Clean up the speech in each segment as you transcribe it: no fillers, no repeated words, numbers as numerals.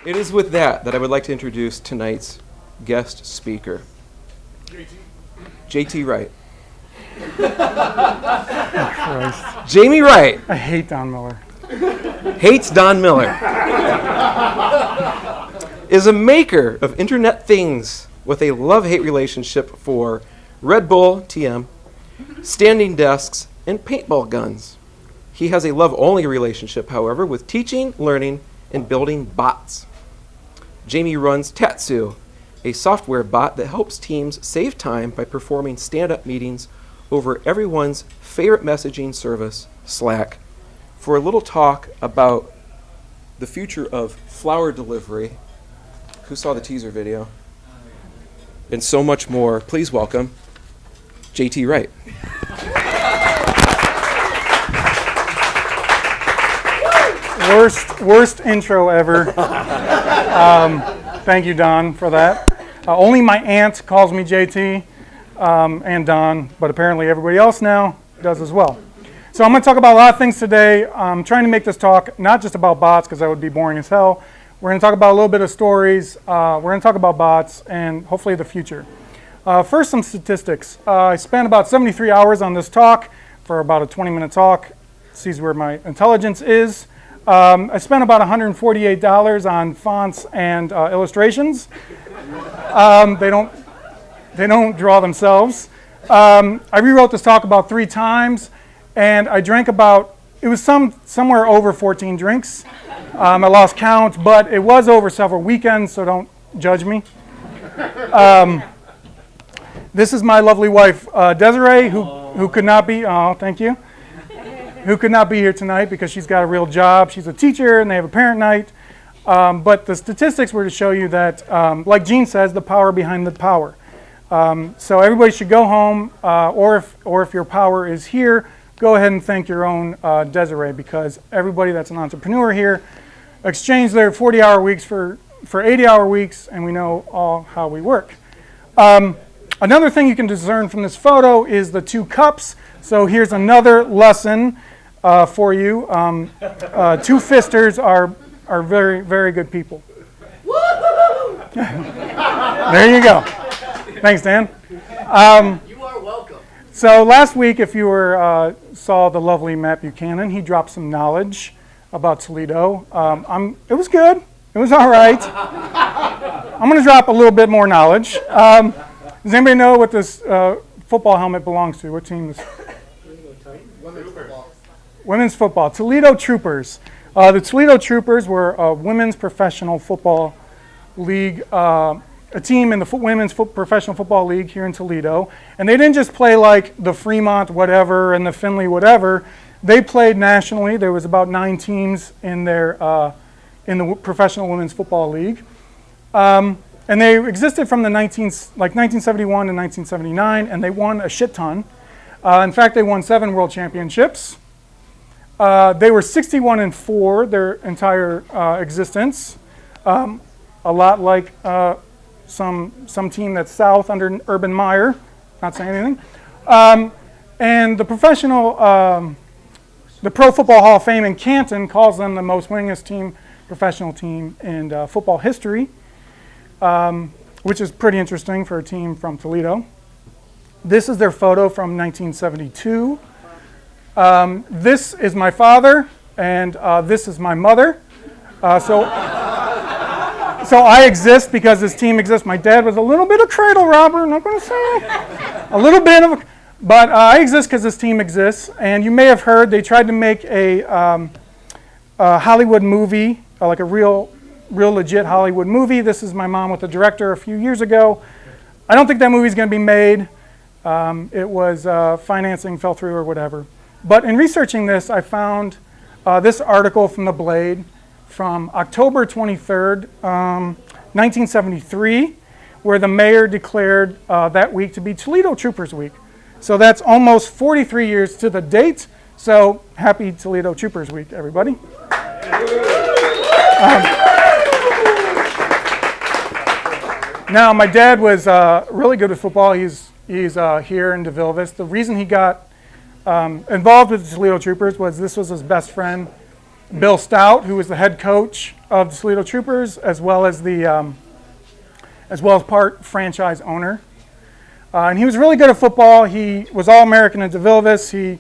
It is with that I would like to introduce tonight's guest speaker, JT Wright. Jamie Wright. I hate Don Miller. Hates Don Miller. Is a maker of internet things with a love-hate relationship for Red Bull, TM, standing desks, and paintball guns. He has a love-only relationship, however, with teaching, learning, and building bots. Jamie runs Tatsu, a software bot that helps teams save time by performing stand-up meetings over everyone's favorite messaging service, Slack, for a little talk about the future of flower delivery. Who saw the teaser video? And so much more. Please welcome JT Wright. Worst intro ever. Thank you, Don, for that. Only my aunt calls me JT and Don, but apparently everybody else now does as well. So I'm going to talk about a lot of things today. I'm trying to make this talk not just about bots, because that would be boring as hell. We're going to talk about a little bit of stories. We're going to talk about bots and hopefully the future. First, some statistics. I spent about 73 hours on this talk for about a 20-minute talk. Sees where my intelligence is. I spent about $148 on fonts and illustrations. They don't draw themselves. I rewrote this talk about 3 times, and I drank it was somewhere over 14 drinks. I lost count, but it was over several weekends, so don't judge me. This is my lovely wife, Desiree, who could not be, thank you, who could not be here tonight because she's got a real job. She's a teacher, and they have a parent night. But the statistics were to show you that, like Gene says, the power behind the power. So everybody should go home, or if your power is here, go ahead and thank your own Desiree, because everybody that's an entrepreneur here exchanged their 40-hour weeks for 80-hour weeks, and we know all how we work. Another thing you can discern from this photo is the 2 cups. So here's another lesson for you. 2 fisters are very, very good people. There you go. Thanks, Dan. You are welcome. So last week, if you saw the lovely Matt Buchanan, he dropped some knowledge about Toledo. It was good. It was all right. I'm going to drop a little bit more knowledge. Does anybody know what this football helmet belongs to? What team is? Women's football. Women's football. Toledo Troopers. The Toledo Troopers were a women's professional football league, a team in the women's professional football league here in Toledo. And they didn't just play like the Fremont whatever and the Findlay whatever. They played nationally. There was about 9 teams in the professional women's football league. And they existed from the 1971 to 1979, and they won a shit ton. In fact, they won 7 world championships. They were 61-4 their entire existence. A lot like some team that's south under Urban Meyer. Not saying anything. And the Pro Football Hall of Fame in Canton calls them the most winningest professional team in football history. Which is pretty interesting for a team from Toledo. This is their photo from 1972. This is my father, and this is my mother. So I exist because this team exists. My dad was a little bit of cradle robber, I'm not going to say. A little bit of, but I exist because this team exists. And you may have heard they tried to make a Hollywood movie, like a real legit Hollywood movie. This is my mom with the director a few years ago. I don't think that movie's going to be made. It was financing fell through or whatever. But in researching this, I found this article from The Blade from October 23rd, 1973, where the mayor declared that week to be Toledo Troopers Week. So that's almost 43 years to the date. So happy Toledo Troopers Week, everybody. Now, my dad was really good with football. He's here in DeVilvis. The reason he got involved with the Toledo Troopers was this was his best friend Bill Stout, who was the head coach of the Toledo Troopers, as well as part franchise owner. And he was really good at football. He was All-American at DeVilbiss. He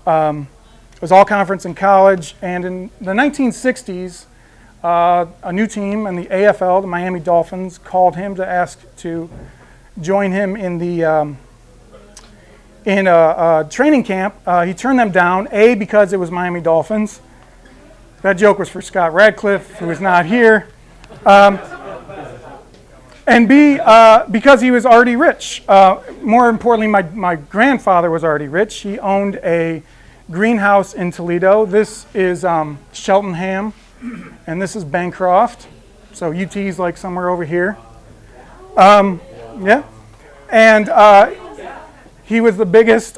was All-Conference in college. And in the 1960s, a new team in the AFL, the Miami Dolphins, called him to ask to join him in a training camp. He turned them down, A, because it was Miami Dolphins. That joke was for Scott Radcliffe, who is not here. And B, because he was already rich. More importantly, my grandfather was already rich. He owned a greenhouse in Toledo. This is Cheltenham, and this is Bancroft. So UT's like somewhere over here. Yeah. And he was the biggest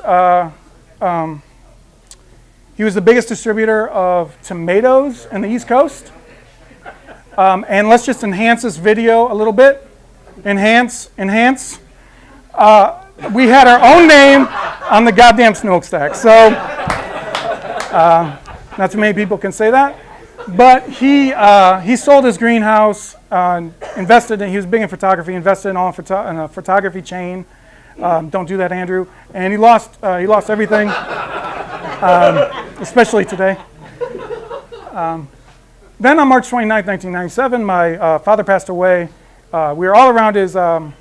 distributor of tomatoes in the East Coast. And let's just enhance this video a little bit. Enhance. We had our own name on the goddamn smokestack. So, not too many people can say that. But he sold his greenhouse, invested in, he was big in photography, invested in a photography chain. Don't do that, Andrew. And he lost everything, especially today. Then on March 29, 1997, my father passed away. We were all around his bed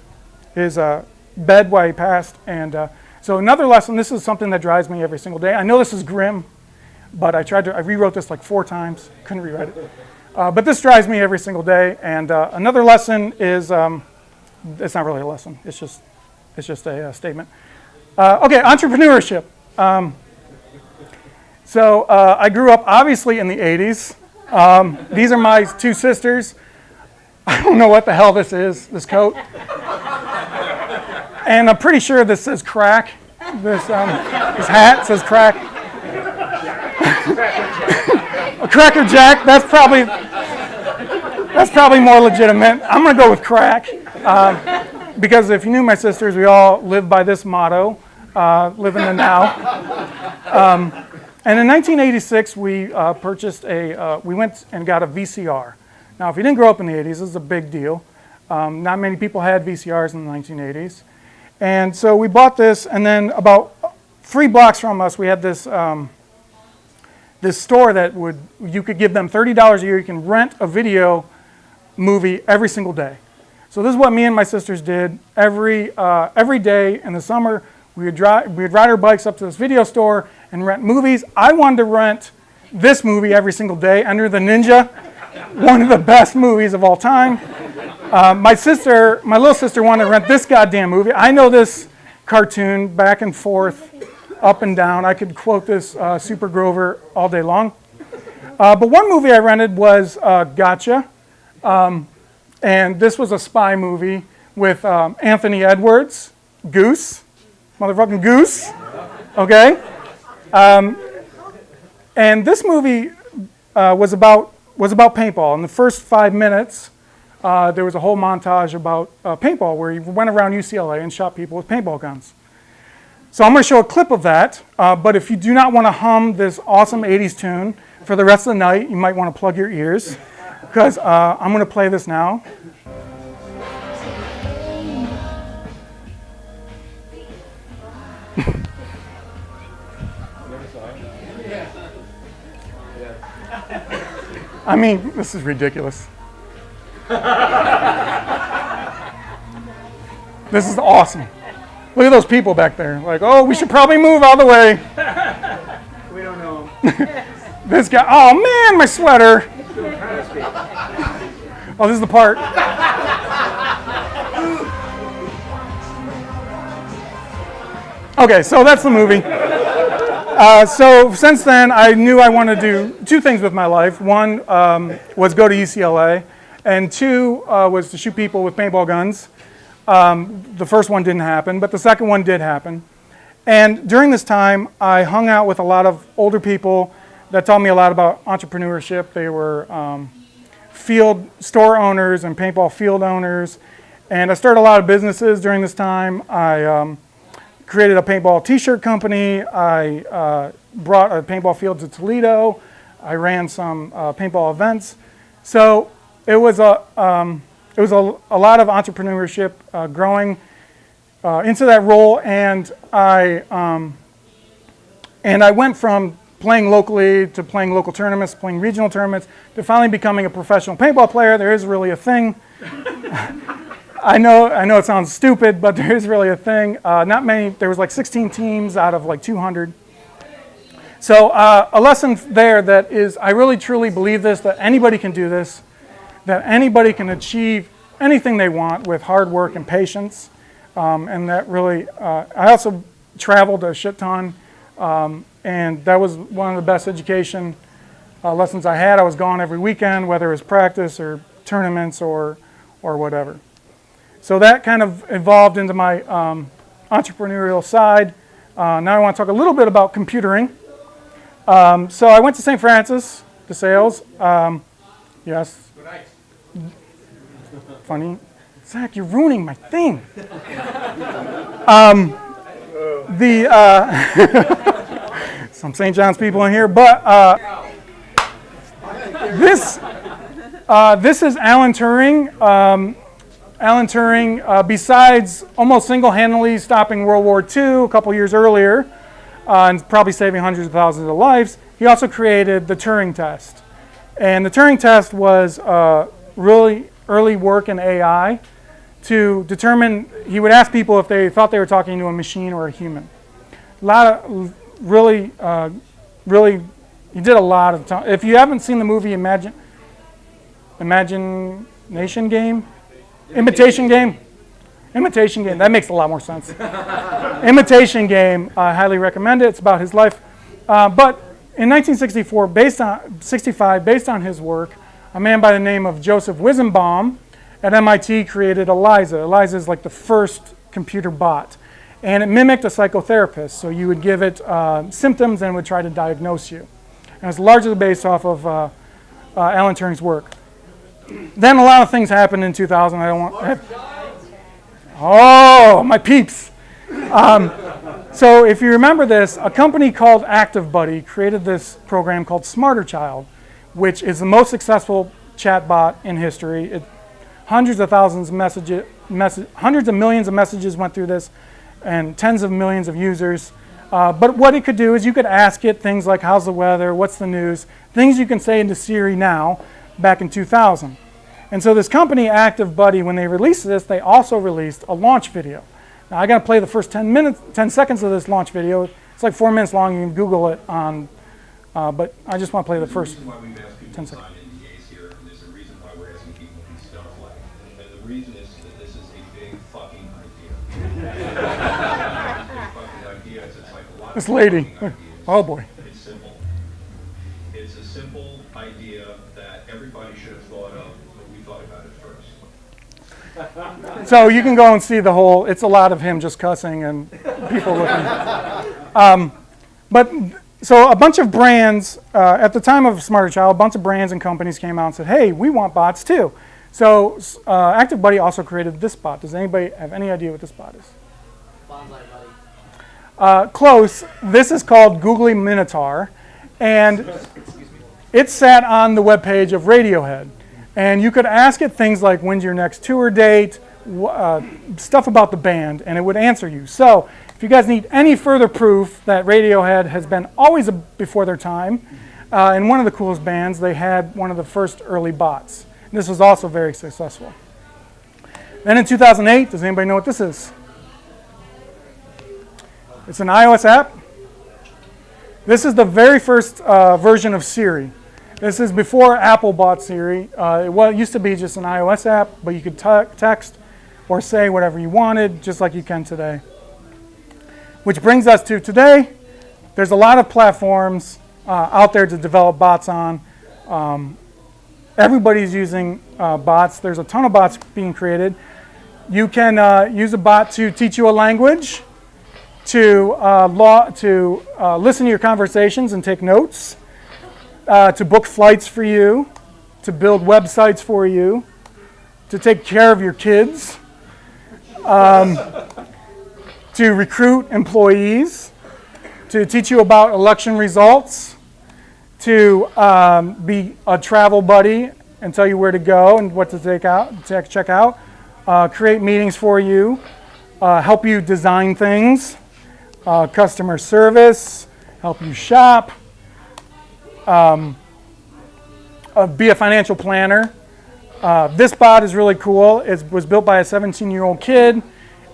while he passed. And so another lesson, this is something that drives me every single day. I know this is grim, but I rewrote this like 4 times, couldn't rewrite it. But this drives me every single day. And another lesson is, it's not really a lesson, it's just a statement. Okay, entrepreneurship. So I grew up obviously in the 80s. These are my 2 sisters. I don't know what the hell this is, this coat. And I'm pretty sure this says crack. This hat says crack. A Cracker Jack, that's probably more legitimate. I'm gonna go with crack. Because if you knew my sisters, we all live by this motto, live in the now. And in 1986, we we went and got a VCR. Now, if you didn't grow up in the 80s, this is a big deal. Not many people had VCRs in the 1980s. And so we bought this, and then about 3 blocks from us, we had this this store that you could give them $30 a year. You can rent a video movie every single day. So this is what me and my sisters did every day in the summer. We would ride our bikes up to this video store and rent movies. I wanted to rent this movie every single day, Enter the Ninja, one of the best movies of all time. My little sister wanted to rent this goddamn movie. I know this cartoon back and forth, up and down. I could quote this Super Grover all day long. But one movie I rented was Gotcha. And this was a spy movie with Anthony Edwards, Goose, motherfucking Goose, okay? And this movie was about paintball. In the first 5 minutes, there was a whole montage about paintball where he went around UCLA and shot people with paintball guns. So I'm going to show a clip of that, but if you do not want to hum this awesome 80s tune for the rest of the night, you might want to plug your ears, because I'm going to play this now. I mean, this is ridiculous. This is awesome. Look at those people back there. Like, oh, we should probably move out of the way. We don't know. This guy, oh man, my sweater. Oh, this is the part. Okay, so that's the movie. So since then, I knew I wanted to do 2 things with my life. One was go to UCLA, and 2 was to shoot people with paintball guns. The first one didn't happen, but the second one did happen. And during this time, I hung out with a lot of older people that taught me a lot about entrepreneurship. They were field store owners and paintball field owners. And I started a lot of businesses during this time. I created a paintball t-shirt company. I brought a paintball field to Toledo. I ran some paintball events. So it was a lot of entrepreneurship, growing into that role, and I went from playing locally to playing local tournaments, playing regional tournaments, to finally becoming a professional paintball player. There is really a thing. I know it sounds stupid, but there is really a thing. Not many. There was like 16 teams out of like 200. So a lesson there that is, I really truly believe this, that anybody can do this, that anybody can achieve anything they want with hard work and patience. And that really, I also traveled a shit ton, and that was one of the best education lessons I had. I was gone every weekend, whether it was practice or tournaments or whatever. So that kind of evolved into my entrepreneurial side. Now I want to talk a little bit about computering. So I went to St. Francis, de Sales. Yes. Funny. Zach, you're ruining my thing. Some St. John's people in here, but this is Alan Turing. Alan Turing, besides almost single-handedly stopping World War II a couple years earlier, and probably saving hundreds of thousands of lives, he also created the Turing test. And the Turing test was really early work in AI to determine, he would ask people if they thought they were talking to a machine or a human. A lot of really, he did a lot of time. If you haven't seen the movie Imitation Game, that makes a lot more sense. Imitation Game, I highly recommend it. It's about his life. But in 1964, based on his work, a man by the name of Joseph Weizenbaum at MIT created ELIZA. ELIZA is like the first computer bot. And it mimicked a psychotherapist. So you would give it symptoms and would try to diagnose you. And it's largely based off of Alan Turing's work. Then a lot of things happened in 2000. Oh, my peeps. So if you remember this, a company called ActiveBuddy created this program called Smarter Child, which is the most successful chatbot in history. Hundreds of millions of messages went through this, and tens of millions of users. But what it could do is you could ask it things like, how's the weather, what's the news, things you can say into Siri now, back in 2000. And so this company, ActiveBuddy, when they released this, they also released a launch video. Now I got to play the first 10 seconds of this launch video. It's like 4 minutes long. You can Google it on, but I just want to play the first 10 seconds. Here, and there's a reason why we're asking people these stuff like, and the reason is that this is a big fucking idea. It's like a lot this lady, oh boy. It's simple. It's a simple idea that everybody should have thought of, but we thought about it first. So you can go and see the whole, it's a lot of him just cussing and people looking. So a bunch of brands, at the time of Smarter Child, a bunch of brands and companies came out and said, hey, we want bots too. So ActiveBuddy also created this bot. Does anybody have any idea what this bot is? Bonsai Buddy. Close. This is called Googly Minotaur. And it sat on the webpage of Radiohead. And you could ask it things like, when's your next tour date, stuff about the band, and it would answer you. So if you guys need any further proof that Radiohead has been always before their time, and one of the coolest bands, they had one of the first early bots. And this was also very successful. Then in 2008, does anybody know what this is? It's an iOS app. This is the very first version of Siri. This is before Apple bought Siri. It used to be just an iOS app, but you could text or say whatever you wanted, just like you can today. Which brings us to today. There's a lot of platforms out there to develop bots on. Everybody's using bots. There's a ton of bots being created. You can use a bot to teach you a language, to listen to your conversations and take notes, to book flights for you, to build websites for you, to take care of your kids, to recruit employees, to teach you about election results, to be a travel buddy and tell you where to go and what to check out, create meetings for you, help you design things, customer service, help you shop, be a financial planner. This bot is really cool. It was built by a 17-year-old kid,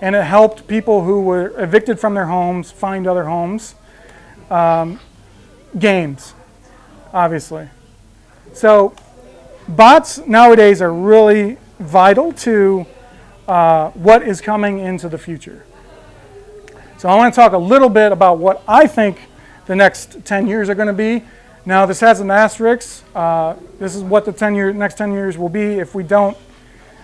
and it helped people who were evicted from their homes find other homes. Games, obviously. So bots nowadays are really vital to what is coming into the future. So I want to talk a little bit about what I think the next 10 years are going to be. Now, this has an asterisk. This is what the next 10 years will be if we don't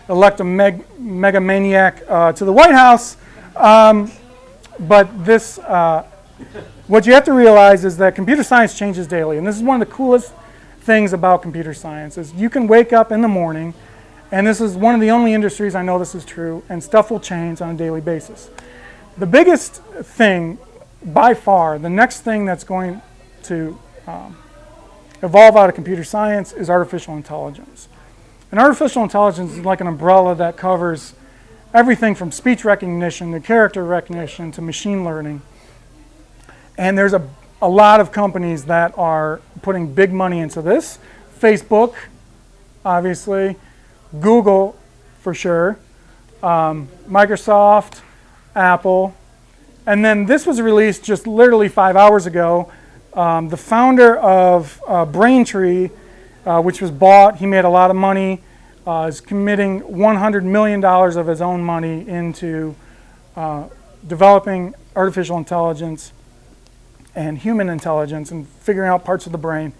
elect a megamaniac to the White House. But this, what you have to realize is that computer science changes daily. And this is one of the coolest things about computer science is you can wake up in the morning, and this is one of the only industries I know this is true, and stuff will change on a daily basis. The biggest thing, by far, the next thing that's going to evolve out of computer science is artificial intelligence. And artificial intelligence is like an umbrella that covers everything from speech recognition to character recognition to machine learning. And there's a lot of companies that are putting big money into this. Facebook, obviously, Google, for sure, Microsoft, Apple. And then this was released just literally 5 hours ago. The founder of Braintree, which was bought, he made a lot of money, is committing $100 million of his own money into developing artificial intelligence and human intelligence and figuring out parts of the brain.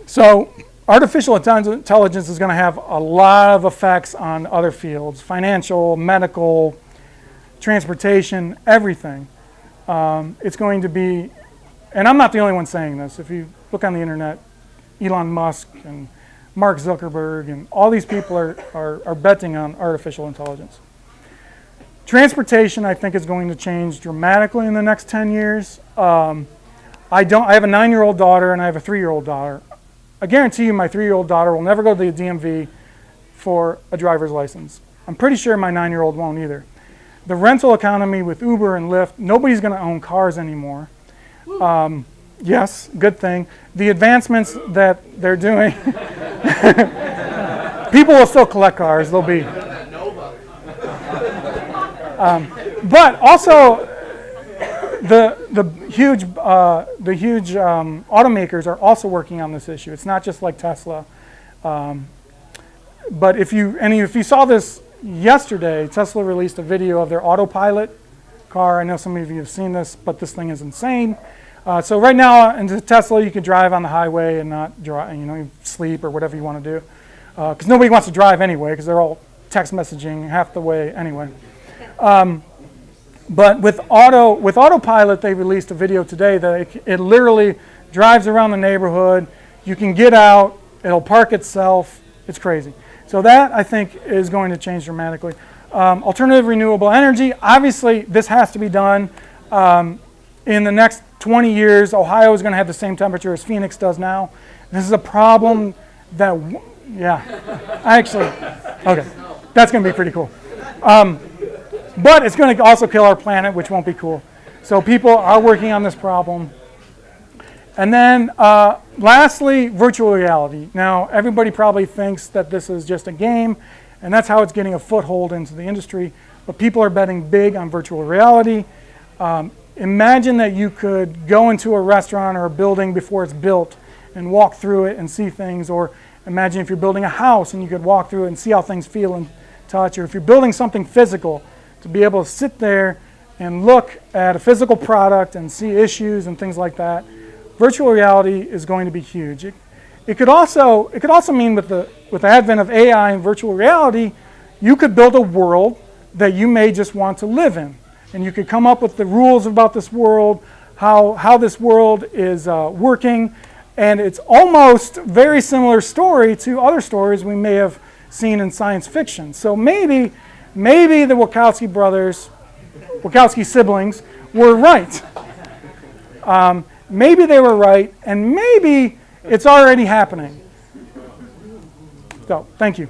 So artificial intelligence is going to have a lot of effects on other fields, financial, medical, transportation, everything. It's going to be, and I'm not the only one saying this. If you look on the internet, Elon Musk and Mark Zuckerberg and all these people are betting on artificial intelligence. Transportation, I think, is going to change dramatically in the next 10 years. I have a 9-year-old daughter and I have a 3-year-old daughter. I guarantee you my 3-year-old daughter will never go to the DMV for a driver's license. I'm pretty sure my 9-year-old won't either. The rental economy with Uber and Lyft, nobody's going to own cars anymore. Yes, good thing. The advancements that they're doing, people will still collect cars. They'll be. But also, the huge automakers are also working on this issue. It's not just like Tesla. But if you saw this yesterday, Tesla released a video of their autopilot car. I know some of you have seen this, but this thing is insane. So right now, in the Tesla, you can drive on the highway and not drive, you sleep or whatever you want to do. Because nobody wants to drive anyway, because they're all text messaging half the way anyway. But with autopilot, they released a video today that it literally drives around the neighborhood. You can get out. It'll park itself. It's crazy. So that, I think, is going to change dramatically. Alternative renewable energy, obviously, this has to be done. In the next 20 years, Ohio is going to have the same temperature as Phoenix does now. This is a problem that, okay, that's going to be pretty cool. But it's going to also kill our planet, which won't be cool. So people are working on this problem. And then lastly, virtual reality. Now, everybody probably thinks that this is just a game, and that's how it's getting a foothold into the industry. But people are betting big on virtual reality. Imagine that you could go into a restaurant or a building before it's built and walk through it and see things. Or imagine if you're building a house and you could walk through it and see how things feel and touch. Or if you're building something physical, to be able to sit there and look at a physical product and see issues and things like that. Virtual reality is going to be huge. It could also mean with the advent of AI and virtual reality, you could build a world that you may just want to live in. And you could come up with the rules about this world, how this world is working. And it's almost very similar story to other stories we may have seen in science fiction. So maybe the Wachowski siblings were right. maybe they were right, and maybe it's already happening. So, thank you.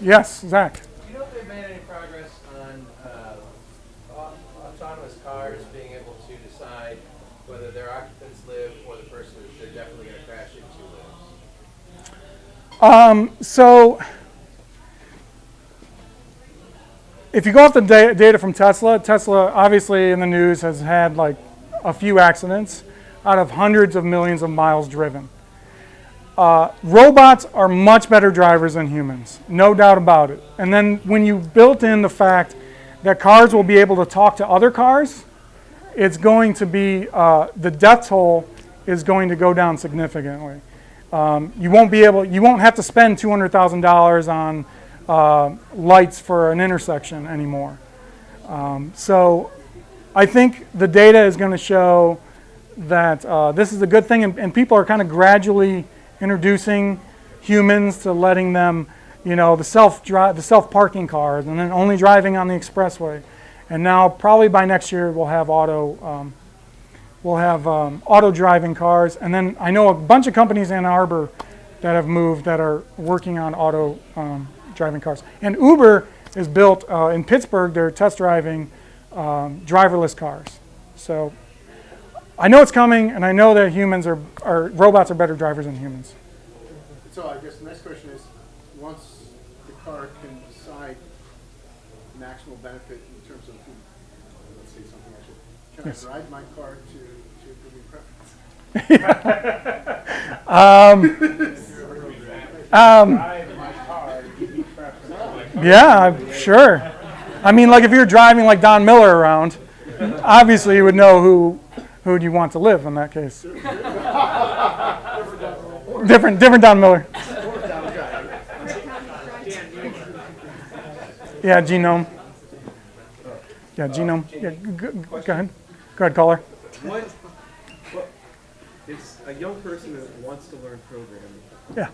Yes, Zach. Do you know if they've made any progress on autonomous cars being able to decide whether their occupants live or the person they're definitely going to crash into lives? So, if you go off the data from Tesla, Tesla obviously in the news has had like a few accidents out of hundreds of millions of miles driven. Robots are much better drivers than humans, no doubt about it. And then when you built in the fact that cars will be able to talk to other cars, it's going to be, the death toll is going to go down significantly. You won't have to spend $200,000 on lights for an intersection anymore. So I think the data is going to show that this is a good thing, and people are kind of gradually introducing humans to letting them, the self-parking cars, and then only driving on the expressway. And now, probably by next year, we'll have auto driving cars. And then I know a bunch of companies in Ann Arbor that have moved that are working on auto driving cars. And Uber is built in Pittsburgh. They're test driving driverless cars. So I know it's coming, and I know that robots are better drivers than humans. So I guess the next question is, once the car can decide maximal benefit in terms of, let's say something actually, can Yes. I ride my car to give me preference? Yeah, sure. I mean, like if you're driving like Don Miller around, obviously you would know who would you want to live in that case. Different Don Miller. Yeah, Genome. Yeah, Genome. Yeah, go ahead. Go ahead, caller. What is a young person that wants to learn programming? Yeah.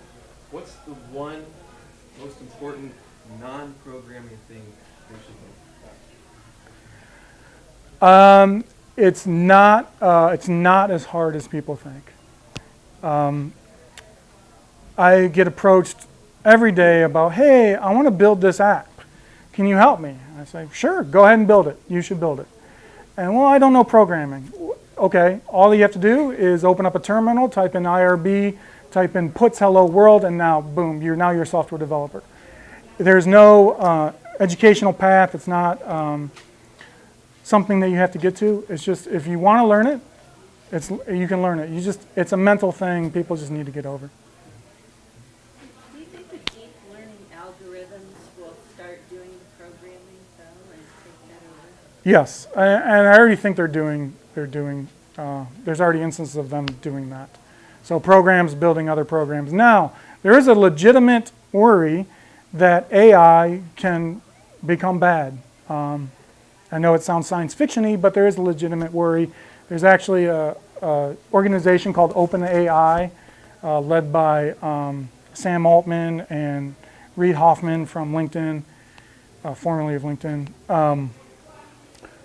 What's the one most important non-programming thing they should know? It's not as hard as people think. I get approached every day about, hey, I want to build this app. Can you help me? I say, sure, go ahead and build it. You should build it. And well, I don't know programming. Okay, all you have to do is open up a terminal, type in IRB, type in puts hello world, and now, boom, you're a software developer. There's no educational path. It's not something that you have to get to. It's just, if you want to learn it, you can learn it. It's a mental thing people just need to get over. Do you think the deep learning algorithms will start doing the programming though and take that over? Yes, and I already think they're doing. There's already instances of them doing that. So programs building other programs. Now, there is a legitimate worry that AI can become bad. I know it sounds science fiction-y, but there is a legitimate worry. There's actually a organization called OpenAI, led by Sam Altman and Reid Hoffman from LinkedIn, formerly of LinkedIn,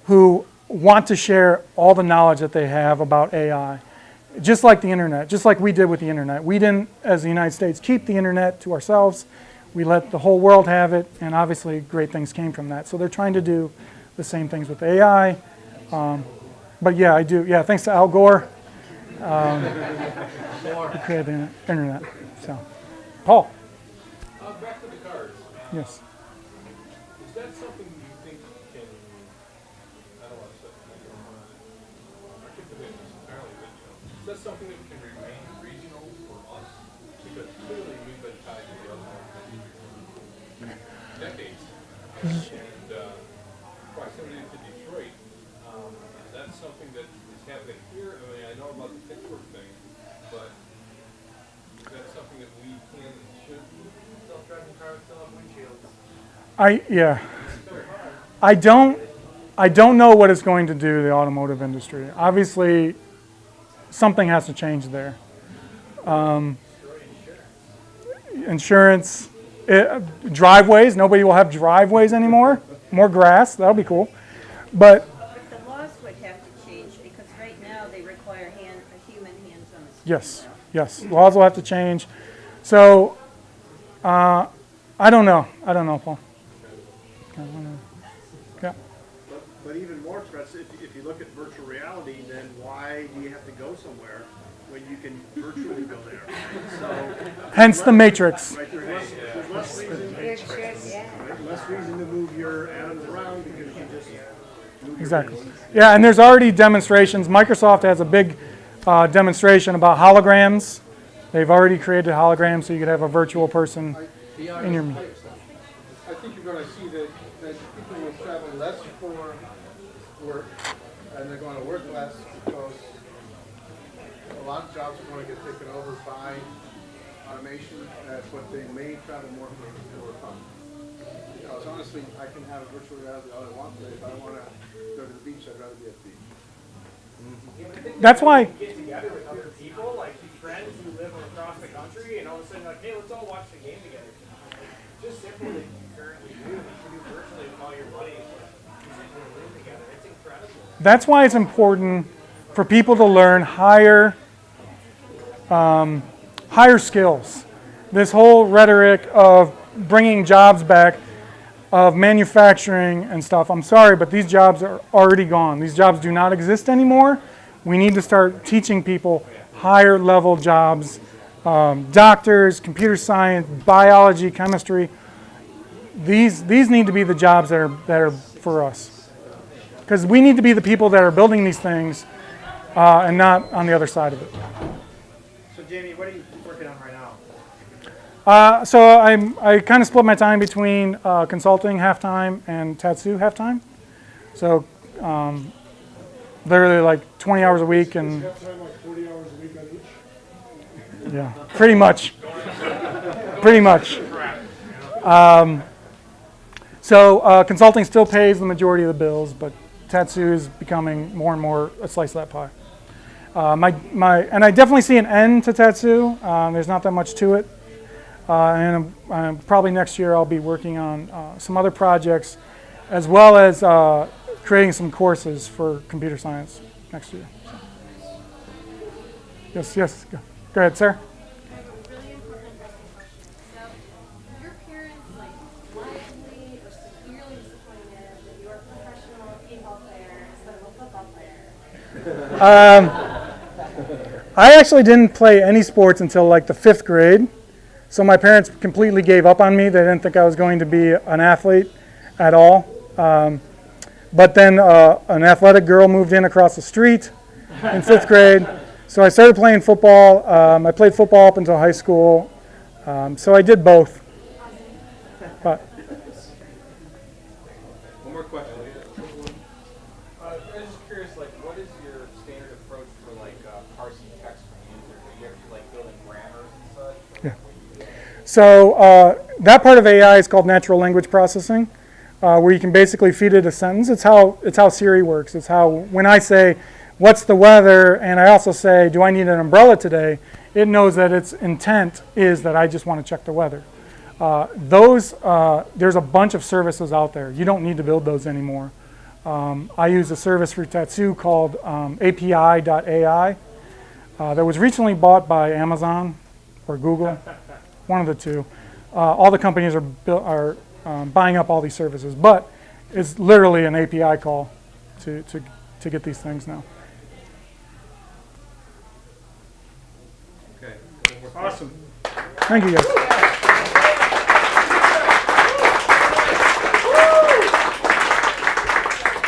who want to share all the knowledge that they have about AI. Just like the internet, just like we did with the internet. We didn't, as the United States, keep the internet to ourselves. We let the whole world have it, and obviously great things came from that. So they're trying to do the same things with AI. But yeah, I do. Yeah, thanks to Al Gore, who created the internet. So, Paul. Back to the cars. Yes. Is that something you think can, I don't want to say, I can't believe this entirely, but is that something that can remain regional for us? Because clearly we've been tied to the other market for decades. And proximity to Detroit, is that something that is happening here? I mean, I know about the Pittsburgh thing, but is that something that we can and should do? Self-driving cars still have windshields. I don't I don't know what it's going to do to the automotive industry. Obviously, something has to change there. Insurance, driveways. Nobody will have driveways anymore. More grass. That'll be cool. But But the laws would have to change because right now they require a human hands on the steering yes, wheel. yes, laws will have to change. So, I don't know. I don't know, Paul. Yeah. But even more threats, if you look at virtual reality, then why do you have to go somewhere when you can virtually go there? So, Hence the Matrix. right, there's less reason, right, less reason to move your atoms around because you just move your Exactly. base. Yeah, and there's already demonstrations. Microsoft has a big demonstration about holograms. They've already created holograms so you could have a virtual person in your. I think you're going to see that people will travel less for work, and they're going to work less because a lot of jobs are going to get taken over by automation, but they may travel more for fun. You know, so honestly, I can have a virtual reality all I want, but if I want to go to the beach, I'd rather be at the beach. That's why. Get together with other people, like friends who live across the country, and all of a sudden, like, hey, let's all watch the game together. Just simple that you currently do, that you can do virtually with all your buddies, just sit in a room together. It's incredible. That's why it's important for people to learn higher skills. This whole rhetoric of bringing jobs back, of manufacturing and stuff. I'm sorry, but these jobs are already gone. These jobs do not exist anymore. We need to start teaching people higher level jobs, doctors, computer science, biology, chemistry. These need to be the jobs that are for us, because we need to be the people that are building these things, and not on the other side of it. So, Jamie, what are you working on right now? So I kind of split my time between consulting half-time and Tatsu half-time. So literally like 20 hours a week and Half-time, like 40 hours a week on each? yeah, pretty much. Pretty much. So consulting still pays the majority of the bills, but Tatsu is becoming more and more a slice of that pie. And I definitely see an end to Tatsu. There's not that much to it. And probably next year I'll be working on some other projects, as well as creating some courses for computer science next year. So. Yes. Go ahead, sir. Really important interesting question. So, your parents widely or severely disappointed that you are a professional paintball player instead of a football player? I actually didn't play any sports until like the 5th grade. So my parents completely gave up on me. They didn't think I was going to be an athlete at all. But then an athletic girl moved in across the street in 5th grade. So I started playing football. I played football up until high school. So I did both. But One more question. I'm just curious, what is your standard approach for parsing text from users? Are you actually building grammars and such? Yeah. So that part of AI is called natural language processing, where you can basically feed it a sentence. It's how Siri works. It's how when I say, "What's the weather?" and I also say, "Do I need an umbrella today?" it knows that its intent is that I just want to check the weather. There's a bunch of services out there. You don't need to build those anymore. I use a service for Tatsu called API.ai that was recently bought by Amazon or Google, one of the two. All the companies are buying up all these services, but it's literally an API call to get these things now. Okay. Awesome. Thank you, guys.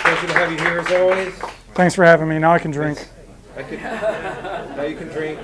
Pleasure to have you here as always. Thanks for having me. Now I can drink. Now you can drink.